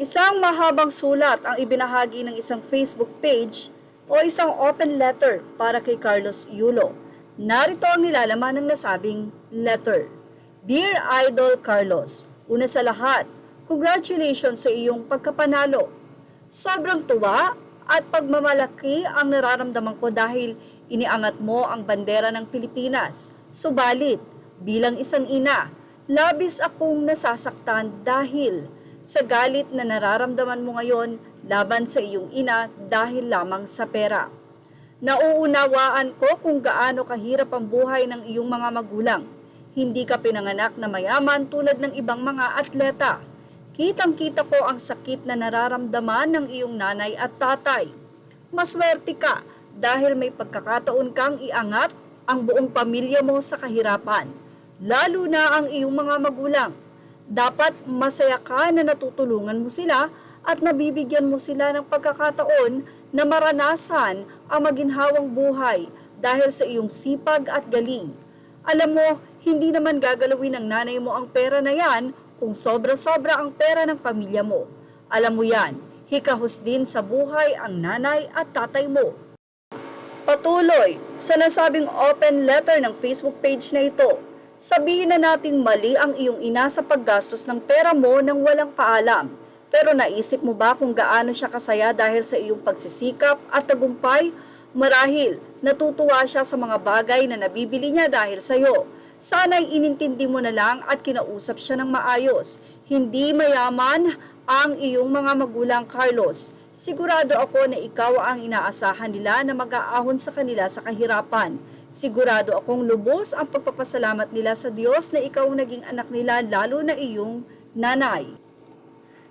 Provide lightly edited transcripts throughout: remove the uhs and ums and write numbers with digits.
Isang mahabang sulat ang ibinahagi ng isang Facebook page o isang open letter para kay Carlos Yulo. Narito ang nilalaman ng nasabing letter. Dear Idol Carlos, una sa lahat, congratulations sa iyong pagkapanalo. Sobrang tuwa at pagmamalaki ang nararamdaman ko dahil iniangat mo ang bandera ng Pilipinas. Subalit, bilang isang ina, labis akong nasasaktan dahil sa galit na nararamdaman mo ngayon laban sa iyong ina dahil lamang sa pera. Nauunawaan ko kung gaano kahirap ang buhay ng iyong mga magulang. Hindi ka pinanganak na mayaman tulad ng ibang mga atleta. Kitang-kita ko ang sakit na nararamdaman ng iyong nanay at tatay. Maswerte ka dahil may pagkakataon kang iangat ang buong pamilya mo sa kahirapan, lalo na ang iyong mga magulang. Dapat masaya ka na natutulungan mo sila at nabibigyan mo sila ng pagkakataon na maranasan ang maginhawang buhay dahil sa iyong sipag at galing. Alam mo, hindi naman gagalawin ng nanay mo ang pera na yan kung sobra-sobra ang pera ng pamilya mo. Alam mo yan, hikahos din sa buhay ang nanay at tatay mo. Patuloy sa nasabing open letter ng Facebook page na ito, sabihin na nating mali ang iyong ina sa paggastos ng pera mo nang walang paalam. Pero naisip mo ba kung gaano siya kasaya dahil sa iyong pagsisikap at tagumpay? Marahil natutuwa siya sa mga bagay na nabibili niya dahil sa iyo. Sana'y inintindi mo na lang at kinausap siya ng maayos. Hindi mayaman ang iyong mga magulang, Carlos. Sigurado ako na ikaw ang inaasahan nila na mag-aahon sa kanila sa kahirapan. Sigurado akong lubos ang pagpapasalamat nila sa Diyos na ikaw naging anak nila, lalo na iyong nanay.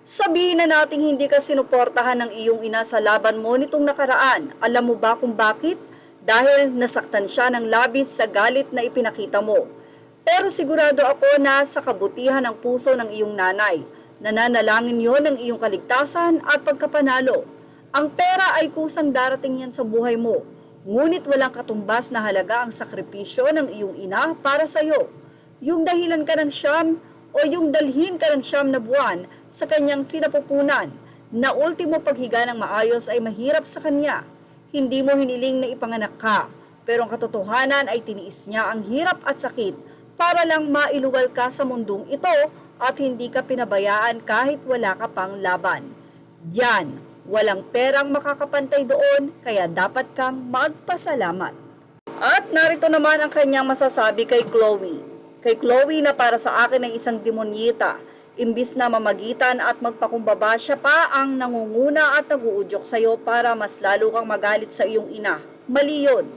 Sabihin na nating hindi ka sinuportahan ng iyong ina sa laban mo nitong nakaraan. Alam mo ba kung bakit? Dahil nasaktan siya ng labis sa galit na ipinakita mo. Pero sigurado ako na sa kabutihan ng puso ng iyong nanay, nananalangin yon ng iyong kaligtasan at pagkapanalo. Ang pera ay kusang darating yan sa buhay mo. Ngunit walang katumbas na halaga ang sakripisyo ng iyong ina para sa iyo. Yung dahilan ka ng siyam o yung dalhin ka ng siyam na buwan sa kanyang sinapupunan na ultimo paghiga ng maayos ay mahirap sa kanya. Hindi mo hiniling na ipanganak ka, pero ang katotohanan ay tiniis niya ang hirap at sakit para lang mailuwal ka sa mundong ito at hindi ka pinabayaan kahit wala ka pang laban. Diyan, walang perang makakapantay doon, kaya dapat kang magpasalamat. At narito naman ang kanyang masasabi kay Chloe. Kay Chloe na para sa akin ay isang demonyita. Imbis na mamagitan at magpakumbaba, siya pa ang nangunguna at naguudyok sa iyo para mas lalo kang magalit sa iyong ina. Mali yun.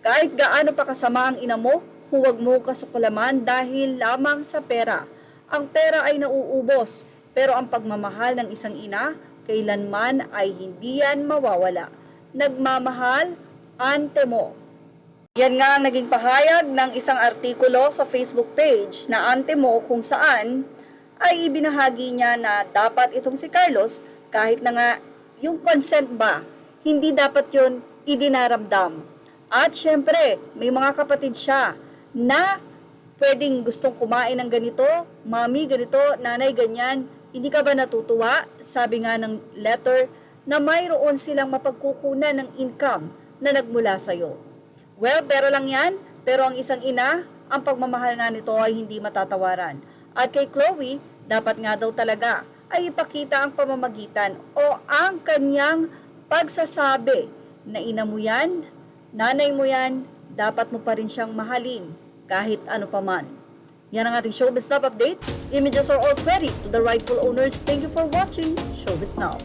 Kahit gaano pa kasama ang ina mo, huwag mo kasuklaman dahil lamang sa pera. Ang pera ay nauubos, pero ang pagmamahal ng isang ina, kailanman ay hindi yan mawawala. Nagmamahal, ante mo. Yan nga ang naging pahayag ng isang artikulo sa Facebook page na ante mo kung saan ay ibinahagi niya na dapat itong si Carlos, kahit na nga yung consent ba, hindi dapat yun idinaramdam. At syempre, may mga kapatid siya na pwedeng gustong kumain ng ganito, mami ganito, nanay ganyan. Hindi ka ba natutuwa? Sabi nga ng letter na mayroon silang mapagkukunan ng income na nagmula sa'yo. Well, pera lang yan, pero ang isang ina, ang pagmamahal nga nito ay hindi matatawaran. At kay Chloe, dapat nga daw talaga ay ipakita ang pamamagitan o ang kanyang pagsasabi na ina mo yan, nanay mo yan, dapat mo pa rin siyang mahalin kahit ano paman. Yan ang ating Showbiz Now update. Images are all ready to the rightful owners. Thank you for watching Showbiz Now.